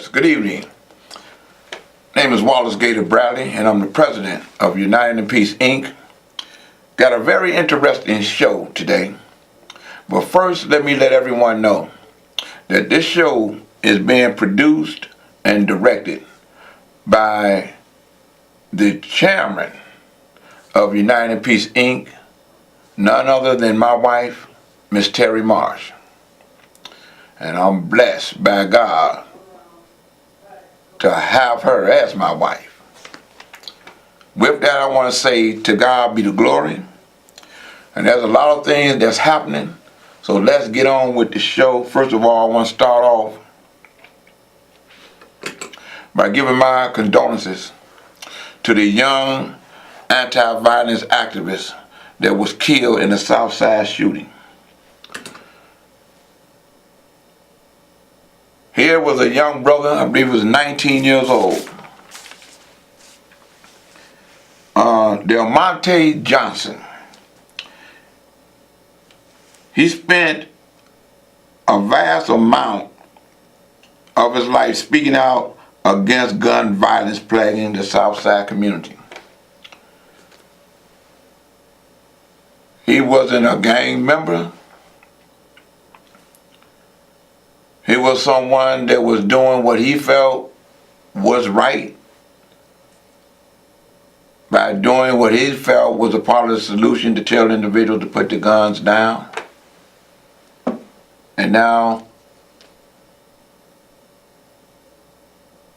Yes, good evening. My name is Wallace Gator Bradley, and I'm the president of United in Peace, Inc. Got a very interesting show today. But first, let me let everyone know that this show is being produced and directed by the chairman of United in Peace, Inc., none other than my wife, Miss Terry Marsh. And I'm blessed by God to have her as my wife. With that, I want to say to God be the glory. And there's a lot of things that's happening. So let's get on with the show. First of all, I want to start off by giving my condolences to the young anti-violence activist that was killed in the Southside shooting. Here was a young brother, I believe he was 19 years old. Delmonte Johnson. He spent a vast amount of his life speaking out against gun violence plaguing the Southside community. He wasn't a gang member. He was someone that was doing what he felt was right by doing what he felt was a part of the solution to tell individuals to put the guns down. And now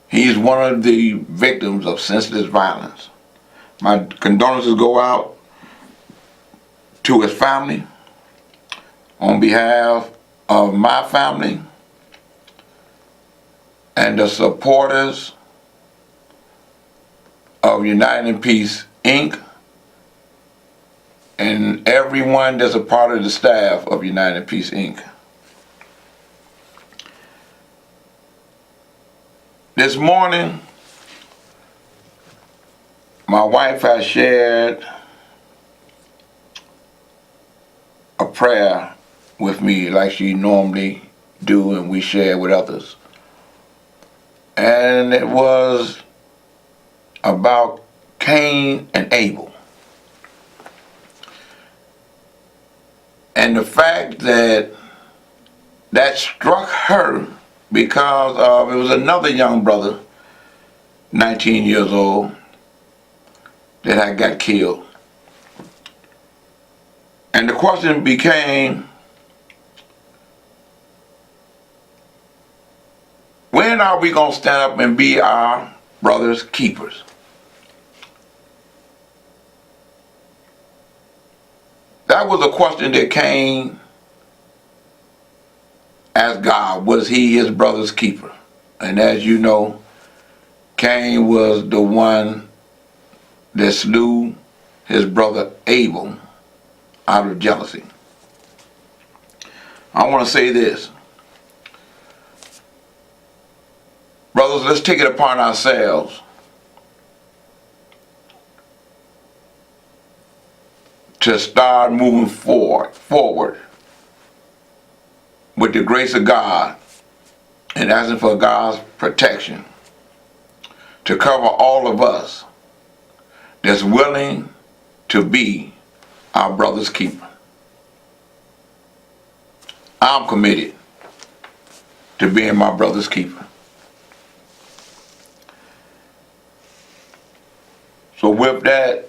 he's one of the victims of senseless violence. My condolences go out to his family on behalf of my family and the supporters of United in Peace, Inc., and everyone that's a part of the staff of United in Peace, Inc. This morning, my wife has shared a prayer with me like she normally do, and we share with others. And it was about Cain and Abel. And the fact that struck her because of, it was another young brother, 19 years old, that had got killed. And the question became, when are we going to stand up and be our brother's keepers? That was a question that Cain asked God. Was he his brother's keeper? And as you know, Cain was the one that slew his brother Abel out of jealousy. I want to say this. Brothers, let's take it upon ourselves to start moving forward with the grace of God and asking for God's protection to cover all of us that's willing to be our brother's keeper. I'm committed to being my brother's keeper. So with that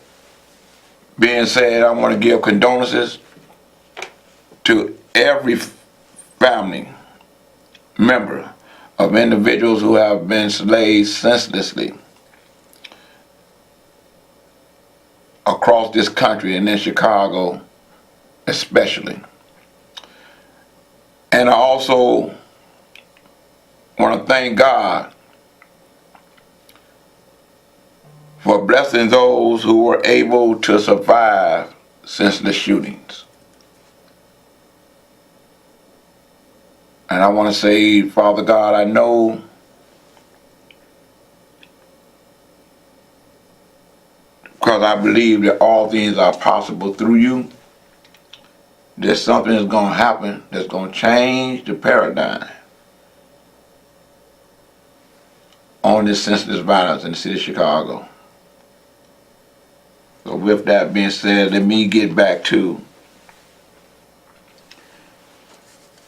being said, I want to give condolences to every family member of individuals who have been slayed senselessly across this country and in Chicago especially. And I also want to thank God for blessing those who were able to survive senseless shootings. And I want to say, Father God, I know because I believe that all things are possible through you, that something is going to happen that's going to change the paradigm on this senseless violence in the city of Chicago. So with that being said, let me get back to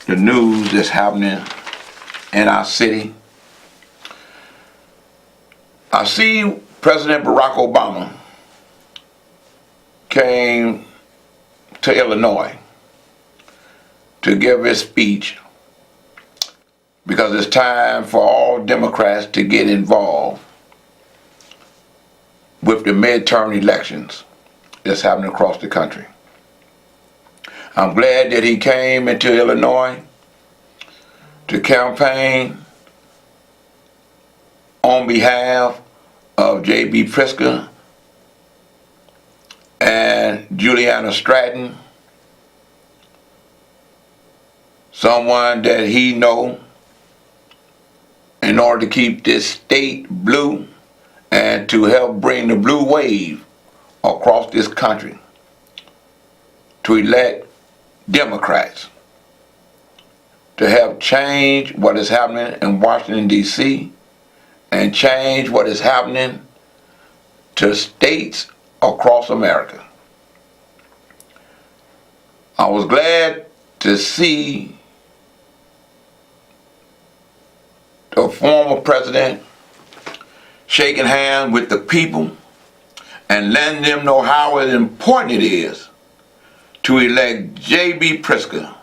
the news that's happening in our city. I see President Barack Obama came to Illinois to give his speech because it's time for all Democrats to get involved with the midterm elections that's happening across the country. I'm glad that he came into Illinois to campaign on behalf of J.B. Pritzker and Juliana Stratton, someone that he know in order to keep this state blue and to help bring the blue wave across this country to elect Democrats to help change what is happening in Washington, D.C. and change what is happening to states across America. I was glad to see the former president shaking hands with the people and letting them know how important it is to elect J.B. Pritzker,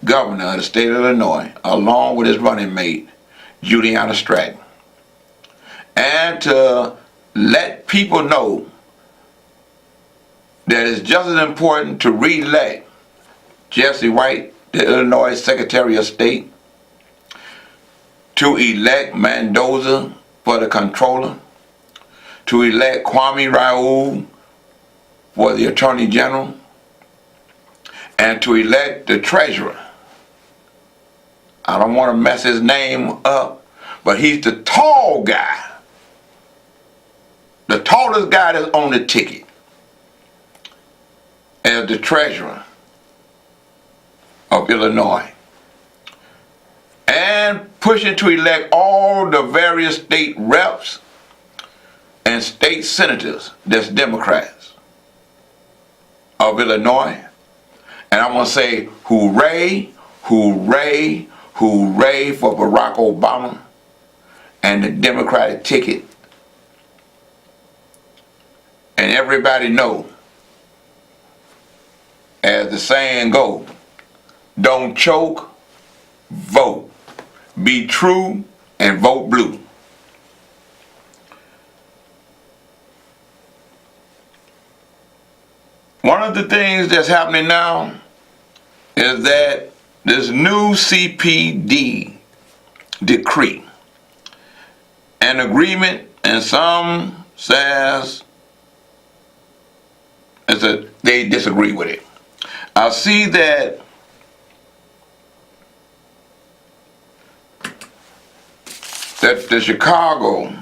governor of the state of Illinois, along with his running mate, Juliana Stratton, and to let people know that it's just as important to re-elect Jesse White, the Illinois Secretary of State, to elect Mendoza for the Comptroller, to elect Kwame Raoul for the Attorney General, and to elect the Treasurer. I don't want to mess his name up, but he's the tall guy, the tallest guy that's on the ticket as the Treasurer of Illinois, and pushing to elect all the various state reps and state senators that's Democrats of Illinois. And I'm going to say hooray, hooray, hooray for Barack Obama and the Democratic ticket. And everybody know, as the saying goes, don't choke, vote. Be true and vote blue. One of the things that's happening now is that this new CPD decree, an agreement, and some says they disagree with it. I see that the Chicago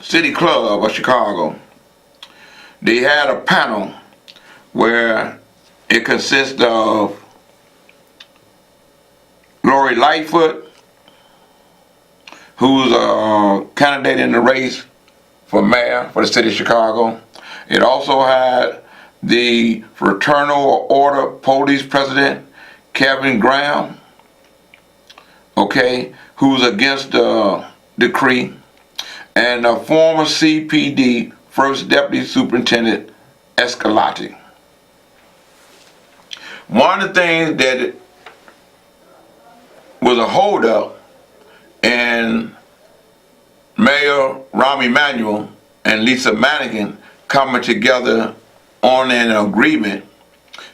City Club of Chicago, they had a panel where it consists of Lori Lightfoot, who's a candidate in the race for mayor for the city of Chicago. It also had the Fraternal Order Police President, Kevin Graham, okay, who's against the decree, and the former CPD First Deputy Superintendent Escalante. One of the things that was a holdup in Mayor Rahm Emanuel and Lisa Madigan coming together on an agreement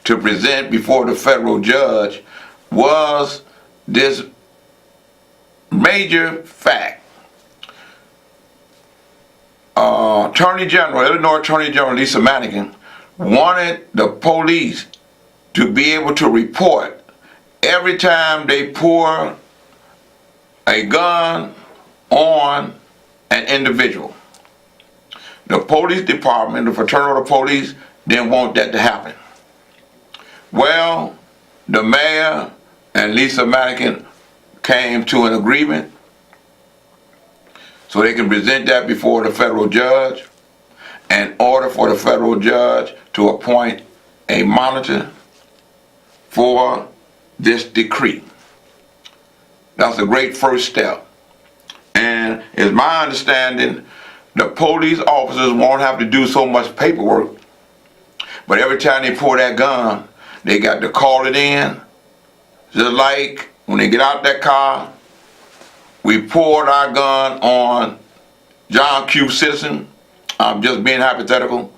to present before the federal judge was this major fact. Illinois Attorney General Lisa Madigan wanted the police to be able to report every time they pour a gun on an individual. The police department, the Fraternal Order Police, didn't want that to happen. Well, the mayor and Lisa Madigan came to an agreement, so they can present that before the federal judge in order for the federal judge to appoint a monitor for this decree. That's a great first step. And it's my understanding the police officers won't have to do so much paperwork, but every time they pull that gun, they got to call it in. Just like when they get out that car, we pulled our gun on John Q. Citizen, I'm just being hypothetical,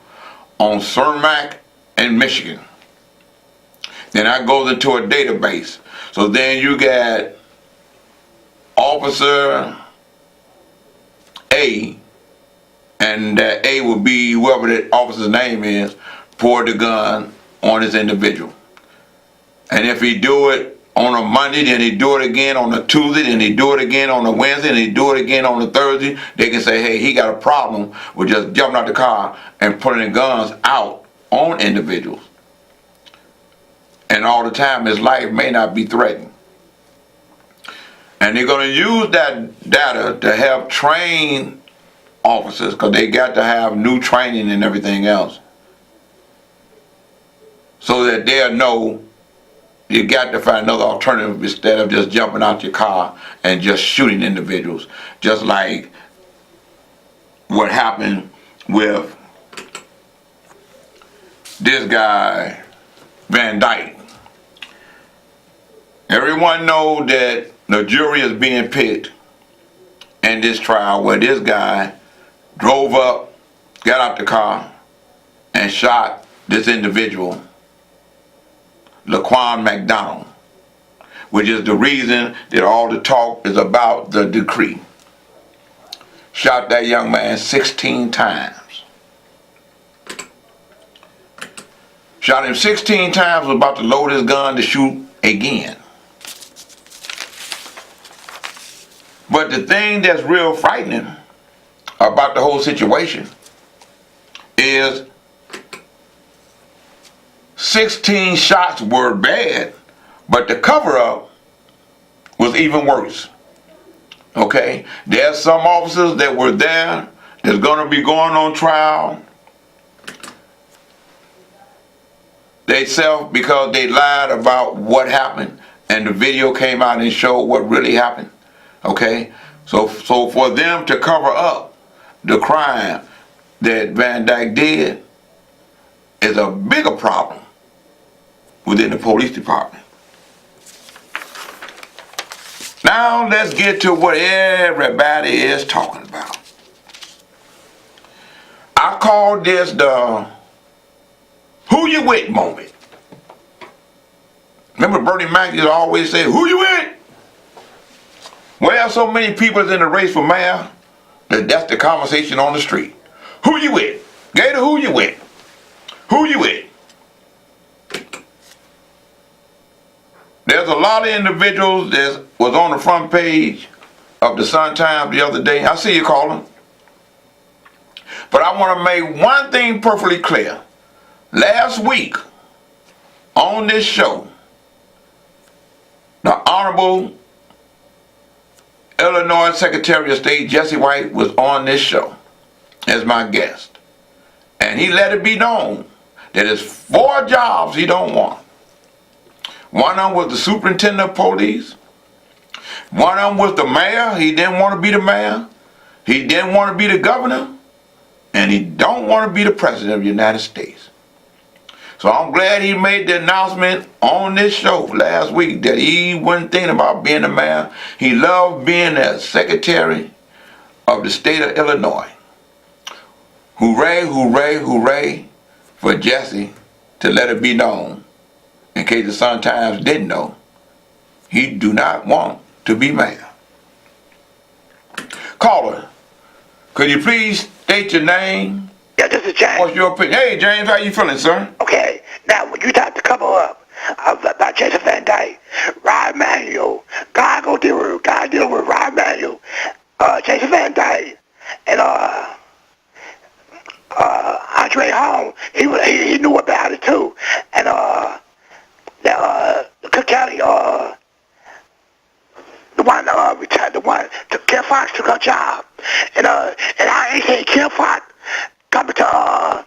on Cermak in Michigan. Then that goes into a database. So then you got Officer A, and that A will be whoever the officer's name is, poured the gun on this individual. And if he do it on a Monday, then he do it again on a Tuesday, then he do it again on a Wednesday, and he do it again on a Thursday, they can say, hey, he got a problem with just jumping out the car and putting guns out on individuals. And all the time his life may not be threatened. And they're going to use that data to help train officers, because they got to have new training and everything else, so that they'll know you got to find another alternative instead of just jumping out your car and just shooting individuals. Just like what happened with this guy, Van Dyke. Everyone knows that the jury is being picked in this trial where this guy drove up, got out the car, and shot this individual, Laquan McDonald, which is the reason that all the talk is about the decree. Shot that young man 16 times. Shot him 16 times, was about to load his gun to shoot again. But the thing that's real frightening about the whole situation is 16 shots were bad, but the cover-up was even worse. Okay? There's some officers that were there that's going to be going on trial. They self because they lied about what happened, and the video came out and showed what really happened. Okay? So for them to cover up the crime that Van Dyke did is a bigger problem within the police department. Now let's get to what everybody is talking about. I call this the who you with moment. Remember Bernie Mac used to always say, who you with? Well, so many people is in the race for mayor that that's the conversation on the street. Who you with? Gator, who you with? Who you with? There's a lot of individuals that was on the front page of the Sun-Times the other day. I see you calling. But I want to make one thing perfectly clear. Last week, on this show, the Honorable Illinois Secretary of State Jesse White was on this show as my guest. And he let it be known that there's 4 jobs he don't want. One of them was the superintendent of police. One of them was the mayor. He didn't want to be the mayor. He didn't want to be the governor. And he don't want to be the president of the United States. So I'm glad he made the announcement on this show last week that he wasn't thinking about being the mayor. He loved being the secretary of the state of Illinois. Hooray, hooray, hooray for Jesse to let it be known, in case the Sun-Times didn't know, he do not want to be mayor. Caller, could you please state your name? Yeah, this is James. What's your opinion? Hey, James, how you feeling, sir? Okay, now when you talk to cover up about Jason Van Dyke, Ryan Manuel, God deal with Ryan Manuel, Jason Van Dyke, and Andre Holmes, he knew about it too, and Cook County, the one retired, Ken Fox took her job, see Kim Fox coming to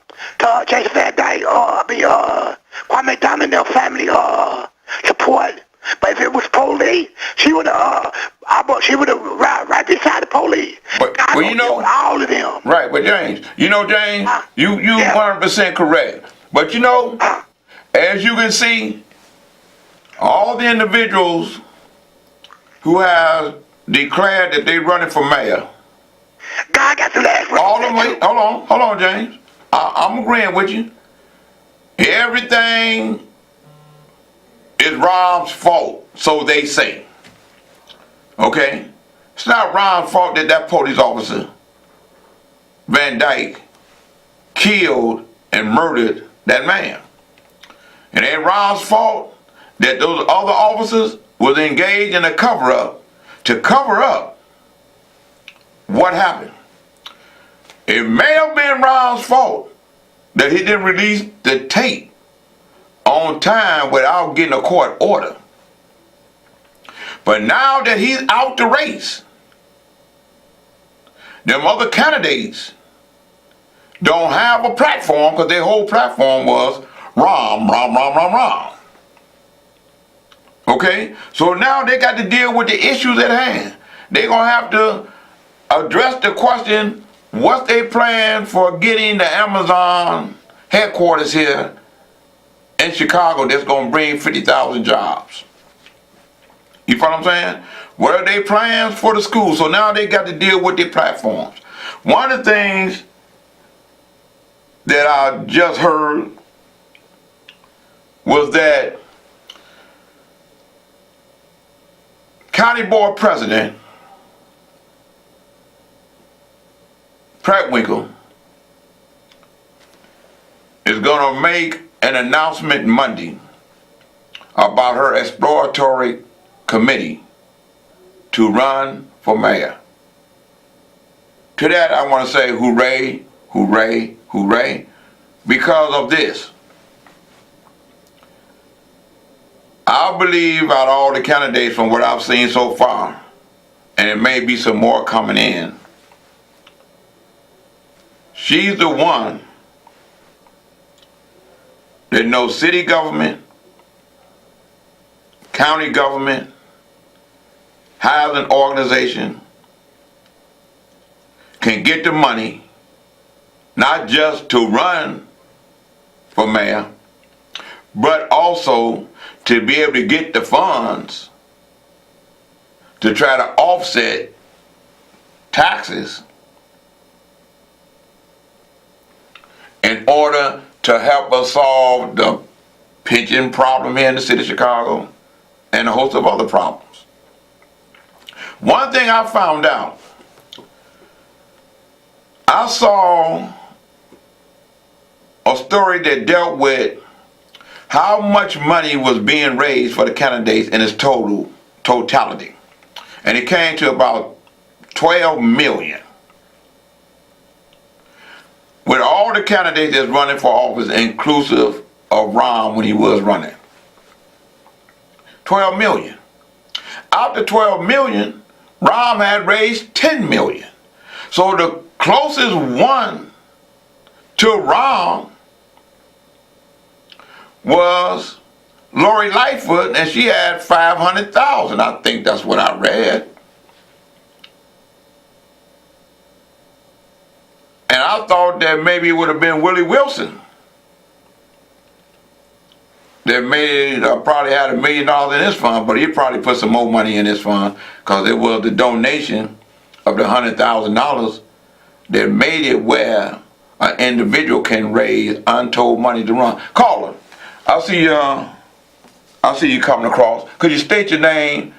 Jason Van Dyke, Kwame Diamond and their family, support. But if it was police, she would have right beside the police. But God well, you know, all of them. right? But James, James, you Yeah. 100% correct. But as you can see, all the individuals who have declared that they're running for mayor, God got the last word. all of them. Wait, hold on, James. I'm agreeing with you. Everything is Rob's fault, so they say. Okay? It's not Rob's fault that police officer, Van Dyke, killed and murdered that man. It ain't Rob's fault that those other officers was engaged in a cover-up to cover up what happened. It may have been Rob's fault that he didn't release the tape on time without getting a court order. But now that he's out the race, them other candidates don't have a platform because their whole platform was Rom. Okay? So now they got to deal with the issues at hand. They're going to have to address the question, what's their plan for getting the Amazon headquarters here in Chicago that's going to bring 50,000 jobs? You follow what I'm saying? What are their plans for the school? So now they got to deal with their platforms. One of the things that I just heard was that County Board President Prattwinkle is going to make an announcement Monday about her exploratory committee to run for mayor. To that I want to say hooray, hooray, hooray, because of this. I believe out of all the candidates from what I've seen so far, and it may be some more coming in, she's the one that knows city government, county government, housing organization, can get the money, not just to run for mayor, but also to be able to get the funds to try to offset taxes in order to help us solve the pension problem here in the city of Chicago and a host of other problems. One thing I found out, I saw a story that dealt with how much money was being raised for the candidates in its totality. And it came to about 12 million. With all the candidates that's running for office, inclusive of Ron when he was running. 12 million. Out the 12 million, Ron had raised 10 million. So the closest one to Ron was Lori Lightfoot, and she had 500,000. I think that's what I read. And I thought that maybe it would have been Willie Wilson that probably had $1 million in his fund, but he probably put some more money in his fund because it was the donation of the $100,000 that made it where an individual can raise untold money to run. Caller, I see you coming across. Could you state your name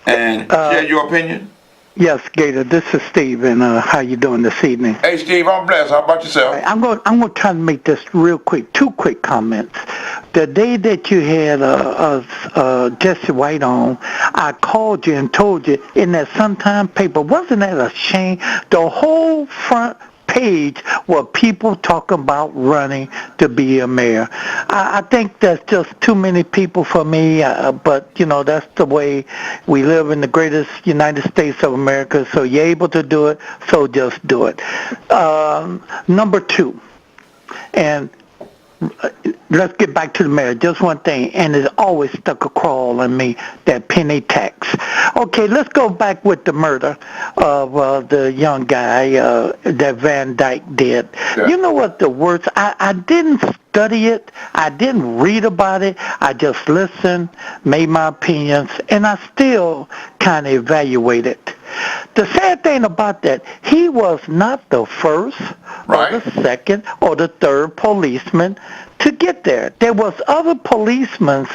and share your opinion? Yes, Gator. This is Steve, and how you doing this evening? Hey, Steve, I'm blessed. How about yourself? I'm going to try to make this real quick. 2 quick comments. The day that you had Jesse White on, I called you and told you in that Sun Times paper, wasn't that a shame? The whole front page were people talking about running to be a mayor. I think that's just too many people for me, but, that's the way we live in the greatest United States of America, so you're able to do it, so just do it. Number two, and let's get back to the mayor. Just one thing, and it's always stuck a crawl in me, that penny tax. Okay, let's go back with the murder of the young guy that Van Dyke did. Yeah. You know what the worst? I didn't study it. I didn't read about it. I just listened, made my opinions, and I still kind of evaluate it. The sad thing about that, he was not the first Right. or the second or the third policeman to get there. There was other policemen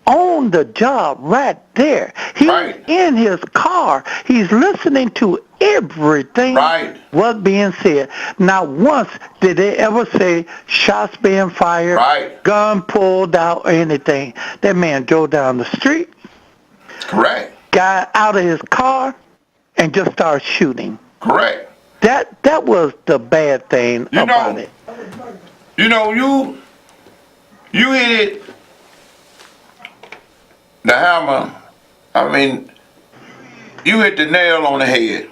on the job right there. He Right. was in his car. He's listening to everything Right. was being said. Not once did they ever say shots being fired, Right. gun pulled out, or anything. That man drove down the street, Correct. got out of his car, and just started shooting. Correct. That was the bad thing You about know- it. You hit it, the hammer. I mean, you hit the nail on the head.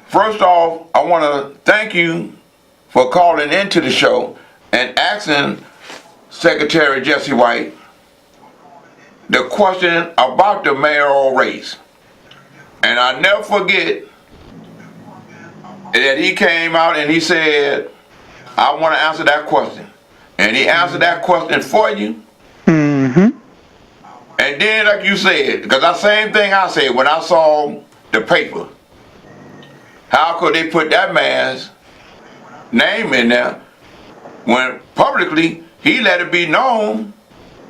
First off, I want to thank you for calling into the show and asking Secretary Jesse White the question about the mayoral race. And I never forget that he came out and he said, I want to answer that question. And he answered that question for you. Mm-hmm. And then, like you said, because that same thing I said when I saw the paper, how could they put that man's name in there when publicly he let it be known,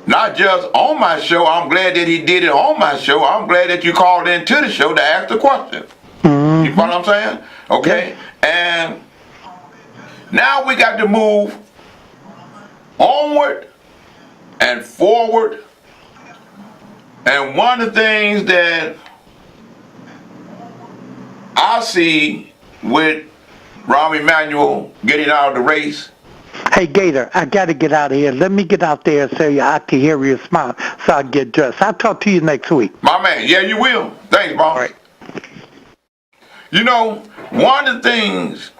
not just on my show. I'm glad that he did it on my show. I'm glad that you called into the show to ask the question. Mm-hmm. You follow what I'm saying? Okay. And now we got to move onward and forward. And one of the things that I see with Rahm Emanuel getting out of the race. Hey, Gator, I got to get out of here. Let me get out there so I can hear your smile so I can get dressed. I'll talk to you next week. My man, yeah, you will. Thanks, Bob. All right. You know, one of the things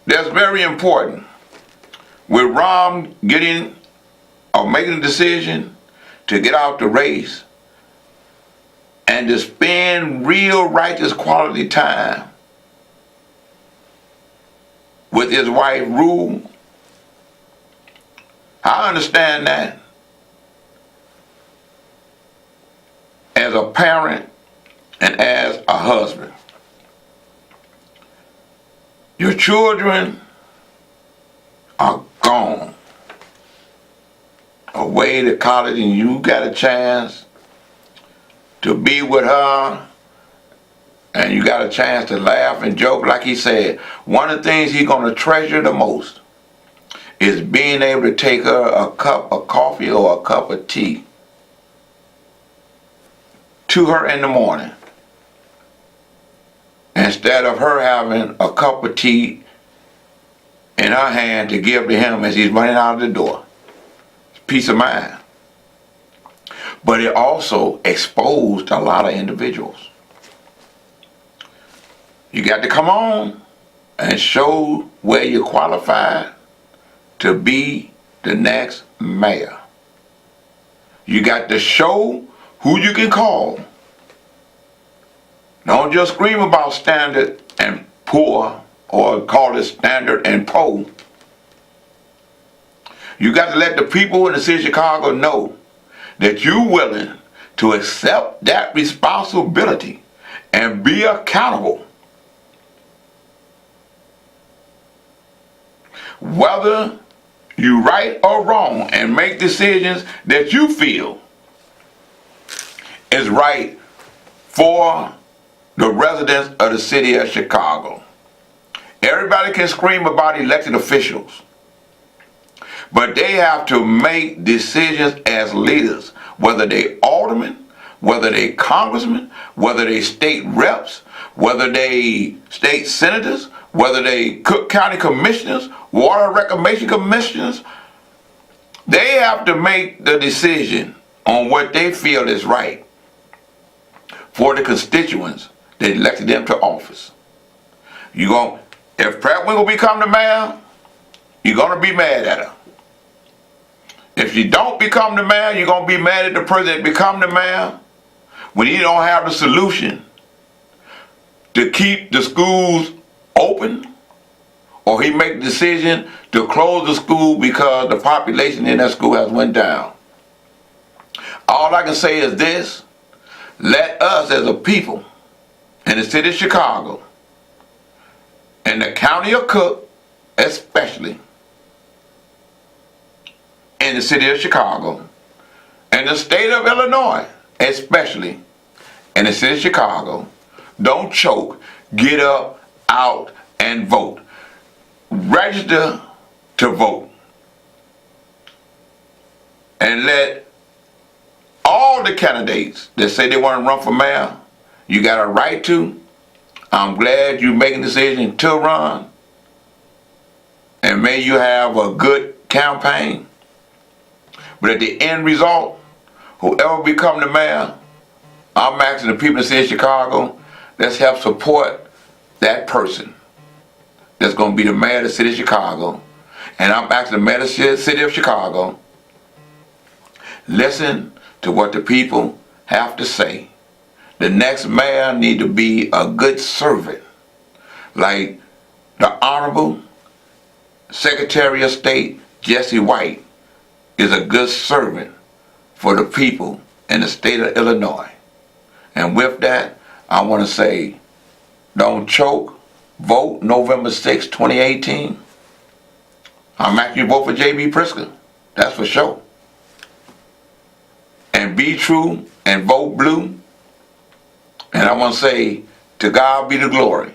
that's very important with Rahm getting or making a decision to get out the race and to spend real righteous quality time with his wife Rue, I understand that as a parent and as a husband. Your children are gone away to college and you got a chance to be with her and you got a chance to laugh and joke. Like he said, one of the things he's going to treasure the most is being able to take her a cup of coffee or a cup of tea to her in the morning, instead of her having a cup of tea in her hand to give to him as he's running out of the door. Peace of mind. But it also exposed a lot of individuals. You got to come on and show where you're qualified to be the next mayor. You got to show who you can call. Don't just scream about standard and poor or call it standard and poor. You got to let the people in the city of Chicago know that you're willing to accept that responsibility and be accountable. Whether you right or wrong, and make decisions that you feel is right for the residents of the city of Chicago. Everybody can scream about elected officials, but they have to make decisions as leaders, whether they aldermen, whether they congressmen, whether they state reps, whether they state senators, whether they Cook County commissioners, water reclamation commissioners, they have to make the decision on what they feel is right for the constituents that elected them to office. If Pratt Wingle become the mayor, you're gonna be mad at her. If she don't become the mayor, you're gonna be mad at the person that become the mayor when he don't have the solution to keep the schools open, or he make the decision to close the school because the population in that school has went down. All I can say is this: let us as a people in the city of Chicago, in the county of Cook especially, in the city of Chicago, in the state of Illinois especially, in the city of Chicago, don't choke, get up, out, and vote. Register to vote. And let all the candidates that say they want to run for mayor, you got a right to. I'm glad you're making the decision to run. And may you have a good campaign. But at the end result, whoever become the mayor, I'm asking the people in the city of Chicago, let's help support that person that's going to be the mayor of the city of Chicago. And I'm asking the mayor of the city of Chicago, listen to what the people have to say. The next mayor need to be a good servant, like the Honorable Secretary of State Jesse White is a good servant for the people in the state of Illinois. And with that, I want to say, don't choke, vote November 6, 2018. I'm asking you to vote for J.B. Pritzker, that's for sure. And be true and vote blue. And I want to say, to God be the glory.